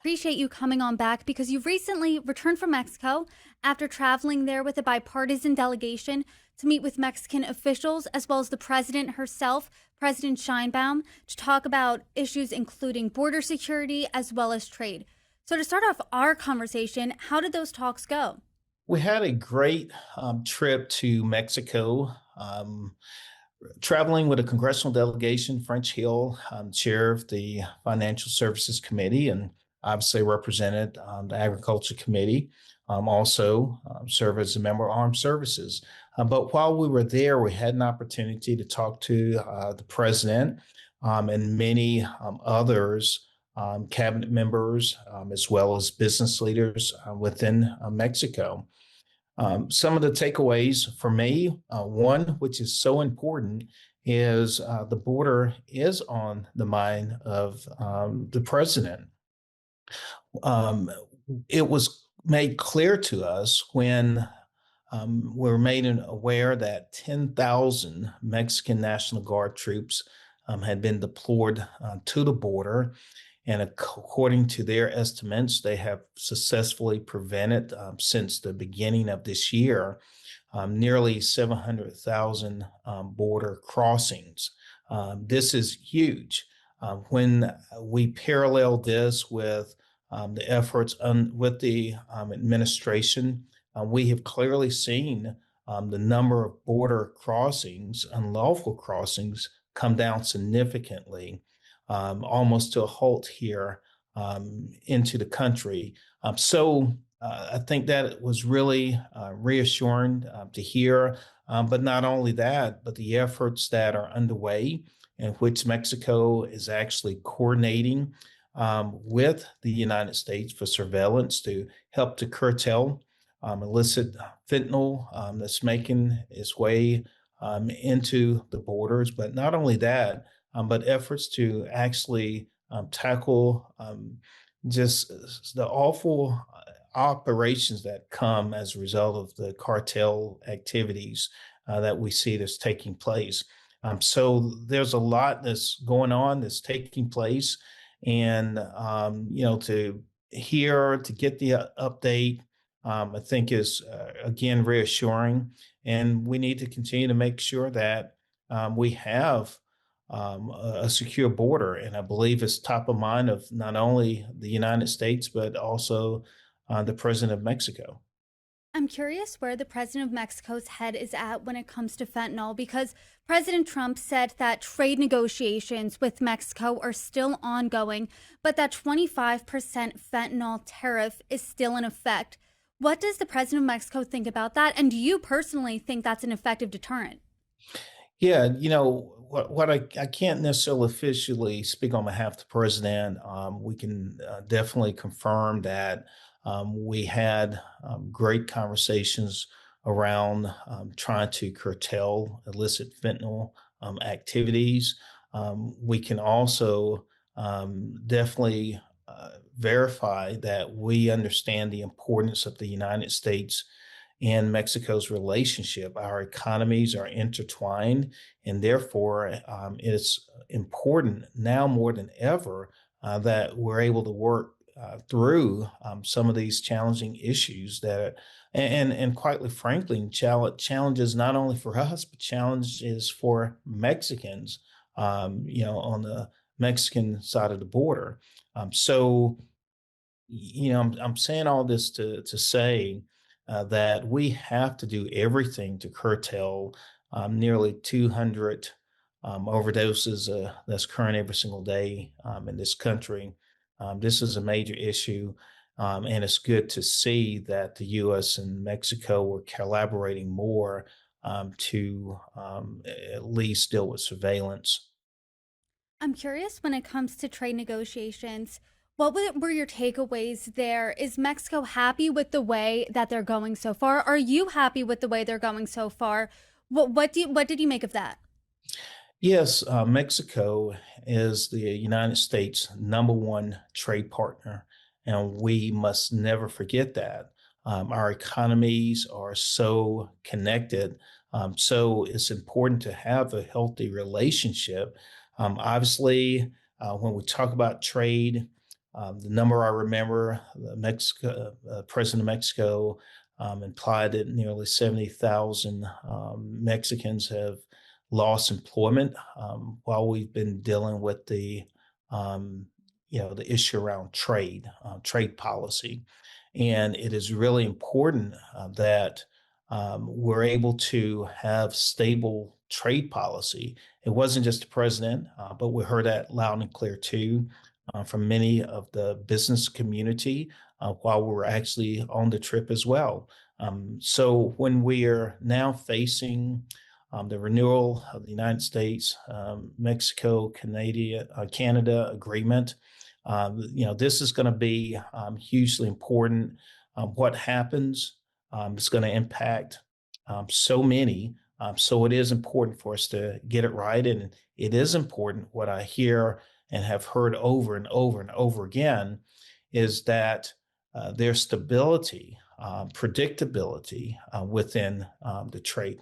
Appreciate you coming on back because you've recently returned from Mexico after traveling there with a bipartisan delegation to meet with Mexican officials as well as the president herself, President Scheinbaum, to talk about issues including border security as well as trade. So, to start off our conversation, how did those talks go? We had a great trip to Mexico, traveling with a congressional delegation, French Hill, chair of the Financial Services Committee, and obviously represented the Agriculture Committee. Also serve as a member of Armed Services. But while we were there, we had an opportunity to talk to the president and many others, cabinet members, as well as business leaders within Mexico. Some of the takeaways for me, one, which is so important, is the border is on the mind of the president. Um, it was made clear to us when we were made aware that 10,000 Mexican National Guard troops had been deployed to the border. And according to their estimates, they have successfully prevented, since the beginning of this year, nearly 700,000 border crossings. This is huge. When we parallel this with the efforts with the administration, we have clearly seen the number of border crossings, unlawful crossings, come down significantly, almost to a halt here into the country. I think that was really reassuring to hear. But not only that, but the efforts that are underway in which Mexico is actually coordinating with the United States for surveillance to help to curtail illicit fentanyl that's making its way into the borders. But not only that, but efforts to actually tackle just the awful operations that come as a result of the cartel activities that we see that's taking place. So there's a lot that's going on, that's taking place, and to get the update, I think is again reassuring, and we need to continue to make sure that we have a secure border. And I believe it's top of mind of not only the United States, but also the president of Mexico. I'm curious where the president of Mexico's head is at when it comes to fentanyl because President Trump said that trade negotiations with Mexico are still ongoing, but that 25% fentanyl tariff is still in effect. What does the president of Mexico think about that? And do you personally think that's an effective deterrent? Yeah, what I can't necessarily officially speak on behalf of the president. We can definitely confirm that we had great conversations around trying to curtail illicit fentanyl activities. We can also definitely verify that we understand the importance of the United States and Mexico's relationship. Our economies are intertwined, and therefore it's important now more than ever that we're able to work through some of these challenging issues that, and quite frankly, challenges not only for us but challenges for Mexicans, on the Mexican side of the border. I'm saying all this to say that we have to do everything to curtail nearly 200 overdoses that's occurring every single day in this country. This is a major issue, and it's good to see that the U.S. and Mexico are collaborating more to at least deal with surveillance. I'm curious when it comes to trade negotiations, what were your takeaways there? Is Mexico happy with the way that they're going so far? Are you happy with the way they're going so far? What did you make of that? Yes, Mexico is the United States' number one trade partner, and we must never forget that. Our economies are so connected, so it's important to have a healthy relationship. Obviously, when we talk about trade, The number I remember, President of Mexico implied that nearly 70,000 Mexicans have lost employment while we've been dealing with um, the issue around trade policy. And it is really important that we're able to have stable trade policy. It wasn't just the president, but we heard that loud and clear too from many of the business community while we were actually on the trip as well. So when we are now facing the renewal of the United States, Mexico, Canada agreement, this is going to be hugely important. What happens is going to impact so many. So it is important for us to get it right. And it is important what I hear and have heard over and over and over again is that there's stability, predictability within the trade